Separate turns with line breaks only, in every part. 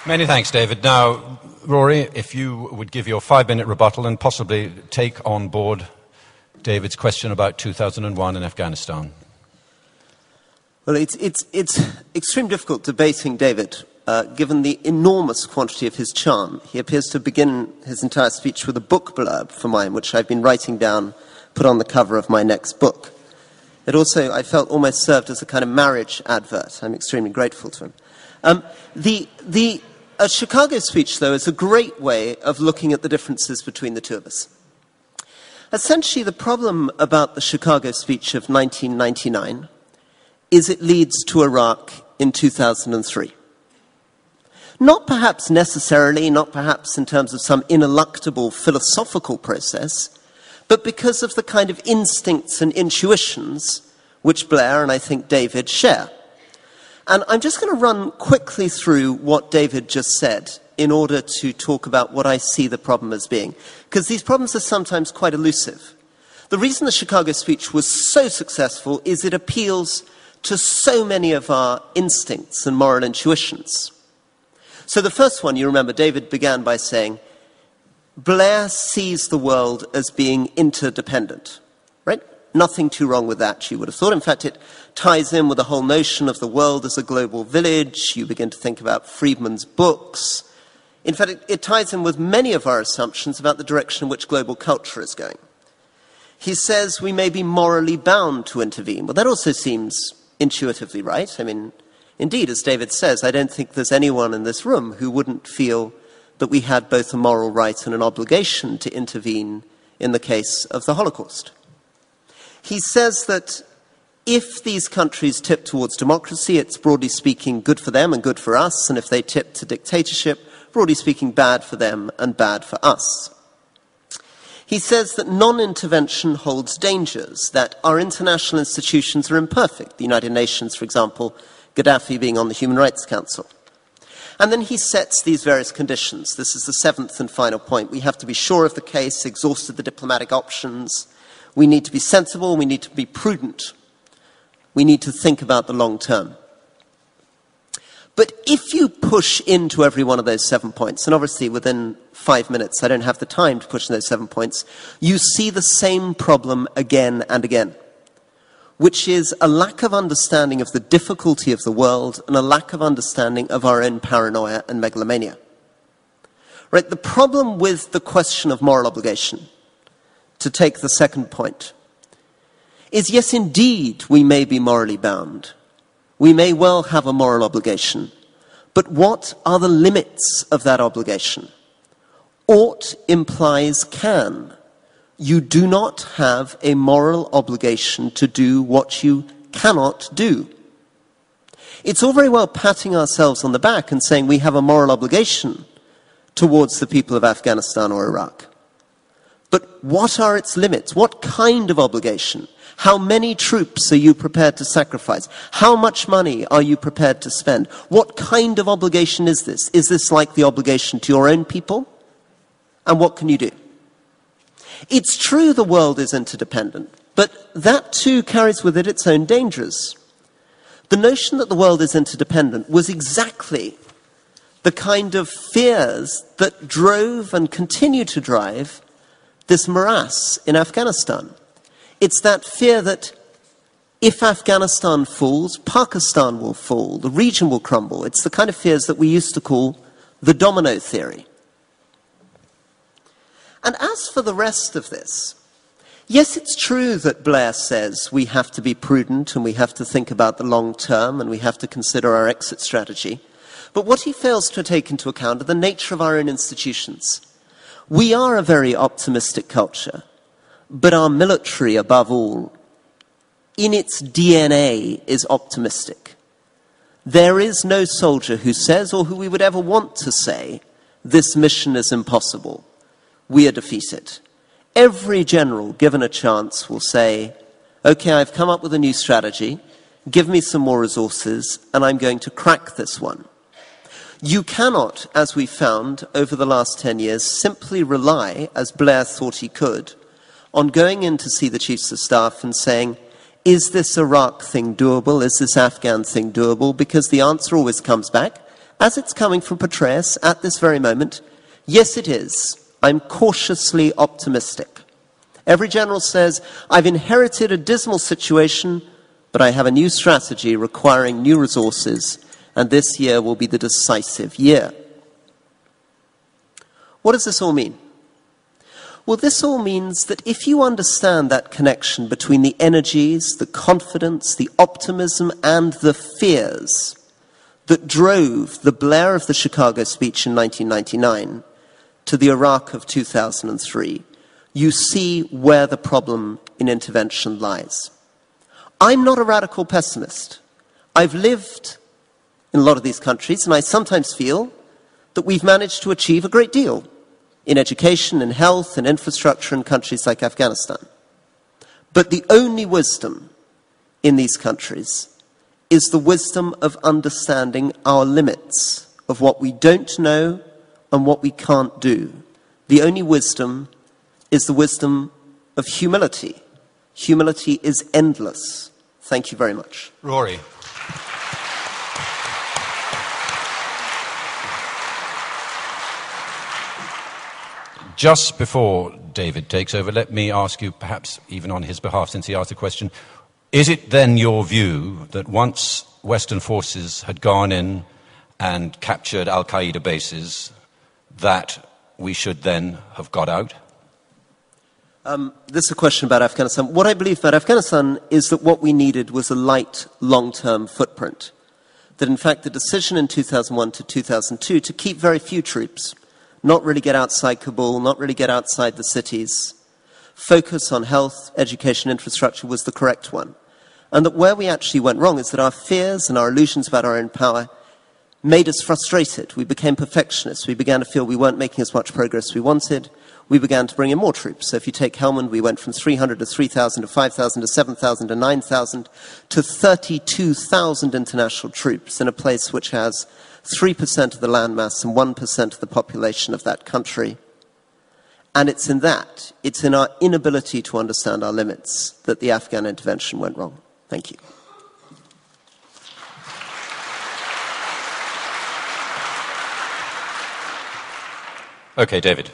Many thanks, David. Now, Rory, if you would give your 5-minute rebuttal and possibly take on board David's question about 2001 in Afghanistan.
Well, it's extremely difficult debating David, given the enormous quantity of his charm. He appears to begin his entire speech with a book blurb for mine, which I've been writing down, put on the cover of my next book. It also, I felt, almost served as a kind of marriage advert. I'm extremely grateful to him. A Chicago speech, though, is a great way of looking at the differences between the two of us. Essentially, the problem about the Chicago speech of 1999 is it leads to Iraq in 2003. Not perhaps necessarily, not perhaps in terms of some ineluctable philosophical process, but because of the kind of instincts and intuitions which Blair and I think David share. And I'm just going to run quickly through what David just said in order to talk about what I see the problem as being, because these problems are sometimes quite elusive. The reason the Chicago speech was so successful is it appeals to so many of our instincts and moral intuitions. So the first one, you remember, David began by saying, Blair sees the world as being interdependent, right? Nothing too wrong with that, you would have thought. In fact, it ties in with the whole notion of the world as a global village. You begin to think about Friedman's books. In fact, it ties in with many of our assumptions about the direction in which global culture is going. He says we may be morally bound to intervene. Well, that also seems intuitively right. I mean, indeed, as David says, I don't think there's anyone in this room who wouldn't feel that we had both a moral right and an obligation to intervene in the case of the Holocaust. He says that if these countries tip towards democracy, it's broadly speaking good for them and good for us, and if they tip to dictatorship, broadly speaking bad for them and bad for us. He says that non-intervention holds dangers, that our international institutions are imperfect, the United Nations, for example, Gaddafi being on the Human Rights Council. And then he sets these various conditions. This is the 7th and final point. We have to be sure of the case, exhausted the diplomatic options. We need to be sensible. We need to be prudent. We need to think about the long term. But if you push into every one of those 7 points, and obviously within 5 minutes I don't have the time to push in those 7 points, you see the same problem again and again, which is a lack of understanding of the difficulty of the world and a lack of understanding of our own paranoia and megalomania. Right? The problem with the question of moral obligation, to take the second point, is yes, indeed, we may be morally bound. We may well have a moral obligation. But what are the limits of that obligation? Ought implies can. You do not have a moral obligation to do what you cannot do. It's all very well patting ourselves on the back and saying we have a moral obligation towards the people of Afghanistan or Iraq. But what are its limits? What kind of obligation? How many troops are you prepared to sacrifice? How much money are you prepared to spend? What kind of obligation is this? Is this like the obligation to your own people? And what can you do? It's true the world is interdependent, but that too carries with it its own dangers. The notion that the world is interdependent was exactly the kind of fears that drove and continue to drive this morass in Afghanistan. It's that fear that if Afghanistan falls, Pakistan will fall, the region will crumble. It's the kind of fears that we used to call the domino theory. And as for the rest of this, yes, it's true that Blair says we have to be prudent and we have to think about the long term and we have to consider our exit strategy. But what he fails to take into account are the nature of our own institutions. We are a very optimistic culture, but our military, above all, in its DNA, is optimistic. There is no soldier who says, or who we would ever want to say, this mission is impossible. We are defeated. Every general, given a chance, will say, okay, I've come up with a new strategy, give me some more resources, and I'm going to crack this one. You cannot, as we found over the last 10 years, simply rely, as Blair thought he could, on going in to see the chiefs of staff and saying, is this Iraq thing doable? Is this Afghan thing doable? Because the answer always comes back, as it's coming from Petraeus at this very moment, yes, it is. I'm cautiously optimistic. Every general says, I've inherited a dismal situation, but I have a new strategy requiring new resources, and this year will be the decisive year. What does this all mean? Well, this all means that if you understand that connection between the energies, the confidence, the optimism, and the fears that drove the Blair of the Chicago speech in 1999 to the Iraq of 2003, you see where the problem in intervention lies. I'm not a radical pessimist. I've lived in a lot of these countries, and I sometimes feel that we've managed to achieve a great deal in education, in health, and infrastructure in countries like Afghanistan. But the only wisdom in these countries is the wisdom of understanding our limits, of what we don't know and what we can't do. The only wisdom is the wisdom of humility. Humility is endless. Thank you very much.
Rory. Just before David takes over, let me ask you, perhaps even on his behalf, since he asked the question, is it then your view that once Western forces had gone in and captured al-Qaeda bases, that we should then have got out?
This is a question about Afghanistan. What I believe about Afghanistan is that what we needed was a light, long-term footprint. That in fact the decision in 2001 to 2002 to keep very few troops, not really get outside Kabul, not really get outside the cities, focus on health, education, infrastructure was the correct one. And that where we actually went wrong is that our fears and our illusions about our own power made us frustrated. We became perfectionists. We began to feel we weren't making as much progress as we wanted. We began to bring in more troops. So if you take Helmand, we went from 300 to 3,000 to 5,000 to 7,000 to 9,000 to 32,000 international troops in a place which has 3% of the landmass and 1% of the population of that country. And it's in our inability to understand our limits that the Afghan intervention went wrong. Thank you.
Okay, David.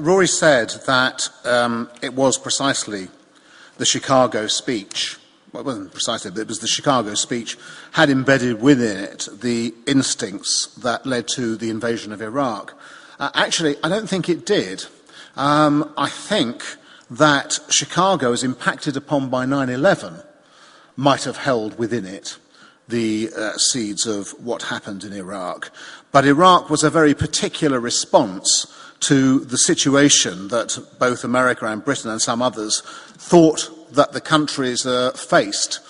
Rory said that it was precisely the Chicago speech, well, it wasn't precisely, but it was the Chicago speech, had embedded within it the instincts that led to the invasion of Iraq. Actually, I don't think it did. I think that Chicago, as impacted upon by 9/11, might have held within it the seeds of what happened in Iraq. But Iraq was a very particular response to the situation that both America and Britain and some others thought that the countries faced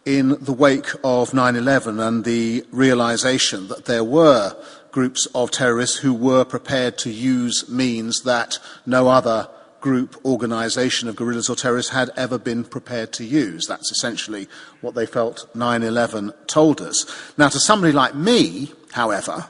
in the wake of 9/11 and the realization that there were groups of terrorists who were prepared to use means that no other group, organisation of guerrillas or terrorists had ever been prepared to use. That's essentially what they felt 9/11 told us. Now, to somebody like me, however,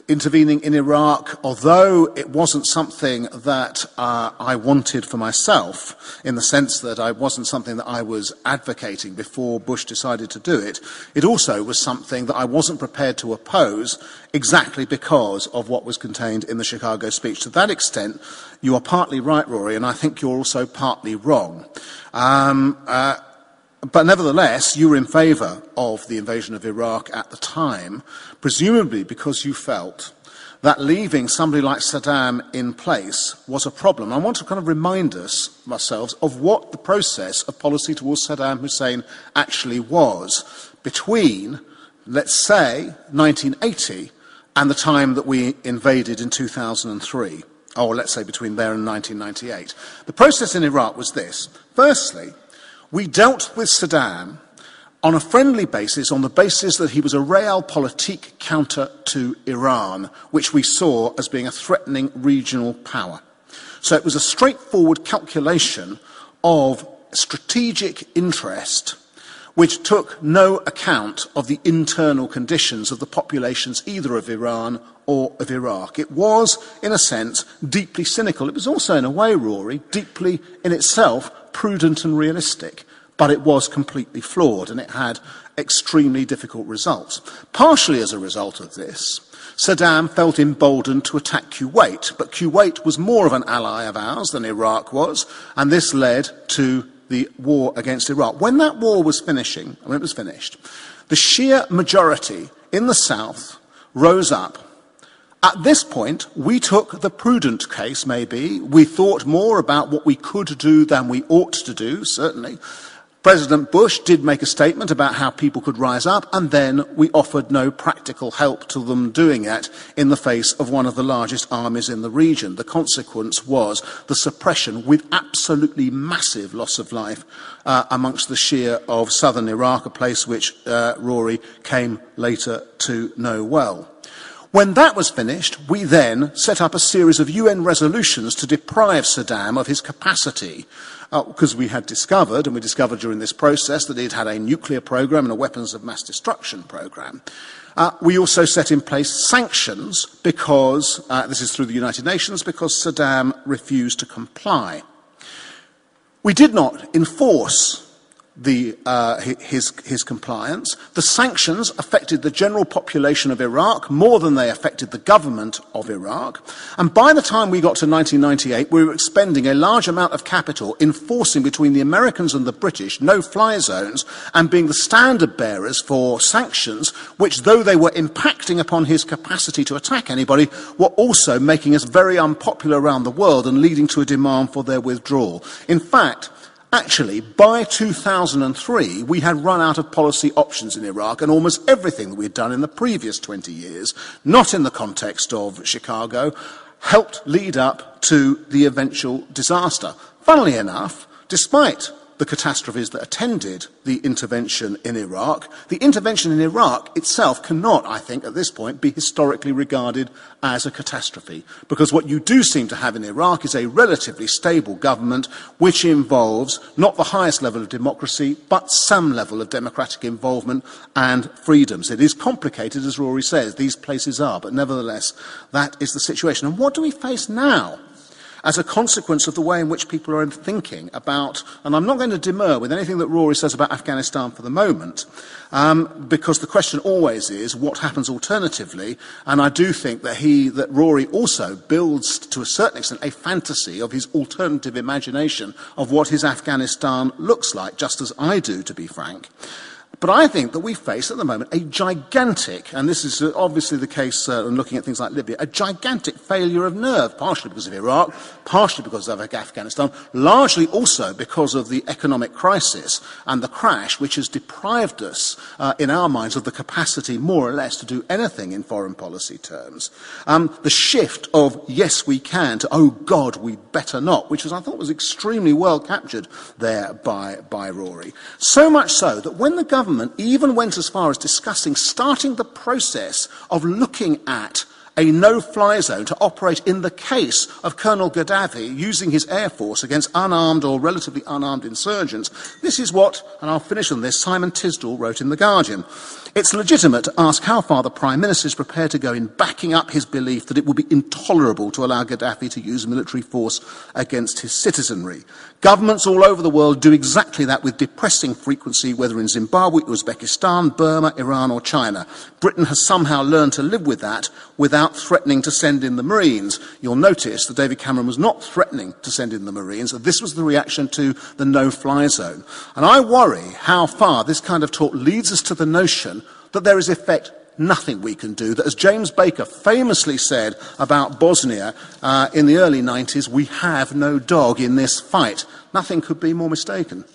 intervening in Iraq, although it wasn't something that I wanted for myself, in the sense that it wasn't something that I was advocating before Bush decided to do it, it also was something that I wasn't prepared to oppose exactly because of what was contained in the Chicago speech. To that extent, you are partly right, Rory, and I think you're also partly wrong. But nevertheless, you were in favour of the invasion of Iraq at the time, presumably because you felt that leaving somebody like Saddam in place was a problem. I want to kind of remind ourselves of what the process of policy towards Saddam Hussein actually was between, let's say, 1980 and the time that we invaded in 2003, or let's say between there and 1998. The process in Iraq was this. Firstly, we dealt with Saddam on a friendly basis, on the basis that he was a realpolitik counter to Iran, which we saw as being a threatening regional power. So it was a straightforward calculation of strategic interest which took no account of the internal conditions of the populations either of Iran or of Iraq. It was, in a sense, deeply cynical. It was also, in a way, Rory, deeply in itself prudent and realistic, but it was completely flawed and it had extremely difficult results. Partially as a result of this, Saddam felt emboldened to attack Kuwait, but Kuwait was more of an ally of ours than Iraq was, and this led to the war against Iraq. When that war was finishing, when it was finished, the Shia majority in the south rose up. At this point, we took the prudent case, maybe. We thought more about what we could do than we ought to do, certainly. President Bush did make a statement about how people could rise up, and then we offered no practical help to them doing it in the face of one of the largest armies in the region. The consequence was the suppression, with absolutely massive loss of life, amongst the Shia of southern Iraq, a place which Rory came later to know well. When that was finished, we then set up a series of UN resolutions to deprive Saddam of his capacity, because we had discovered, and we discovered during this process, that he'd had a nuclear program and a weapons of mass destruction program. We also set in place sanctions because, this is through the United Nations, because Saddam refused to comply. We did not enforce his compliance. The sanctions affected the general population of Iraq more than they affected the government of Iraq. And by the time we got to 1998, we were expending a large amount of capital enforcing between the Americans and the British no-fly zones and being the standard bearers for sanctions, which, though they were impacting upon his capacity to attack anybody, were also making us very unpopular around the world and leading to a demand for their withdrawal. In fact, actually, by 2003, we had run out of policy options in Iraq, and almost everything that we'd done in the previous 20 years, not in the context of Chicago, helped lead up to the eventual disaster. Funnily enough, despite the catastrophes that attended the intervention in Iraq itself cannot, I think, at this point, be historically regarded as a catastrophe. Because what you do seem to have in Iraq is a relatively stable government which involves not the highest level of democracy, but some level of democratic involvement and freedoms. It is complicated, as Rory says, these places are, but nevertheless, that is the situation. And what do we face now as a consequence of the way in which people are thinking about, and I'm not going to demur with anything that Rory says about Afghanistan for the moment, because the question always is what happens alternatively, and I do think that Rory also builds, to a certain extent, a fantasy of his alternative imagination of what his Afghanistan looks like, just as I do, to be frank. But I think that we face at the moment a gigantic, and this is obviously the case in looking at things like Libya, a gigantic failure of nerve, partially because of Iraq, partially because of Afghanistan, largely also because of the economic crisis and the crash which has deprived us, in our minds, of the capacity, more or less, to do anything in foreign policy terms. The shift of yes we can to oh God we better not, which I thought was extremely well captured there by Rory. So much so that when the government even went as far as discussing starting the process of looking at a no-fly zone to operate in the case of Colonel Gaddafi using his air force against unarmed or relatively unarmed insurgents, this is what, and I'll finish on this, Simon Tisdall wrote in The Guardian. It's legitimate to ask how far the Prime Minister is prepared to go in backing up his belief that it will be intolerable to allow Gaddafi to use military force against his citizenry. Governments all over the world do exactly that with depressing frequency, whether in Zimbabwe, Uzbekistan, Burma, Iran or China. Britain has somehow learned to live with that without threatening to send in the Marines. You'll notice that David Cameron was not threatening to send in the Marines. This was the reaction to the no-fly zone. And I worry how far this kind of talk leads us to the notion that there is, in effect, nothing we can do, that as James Baker famously said about Bosnia in the early 90s, we have no dog in this fight. Nothing could be more mistaken.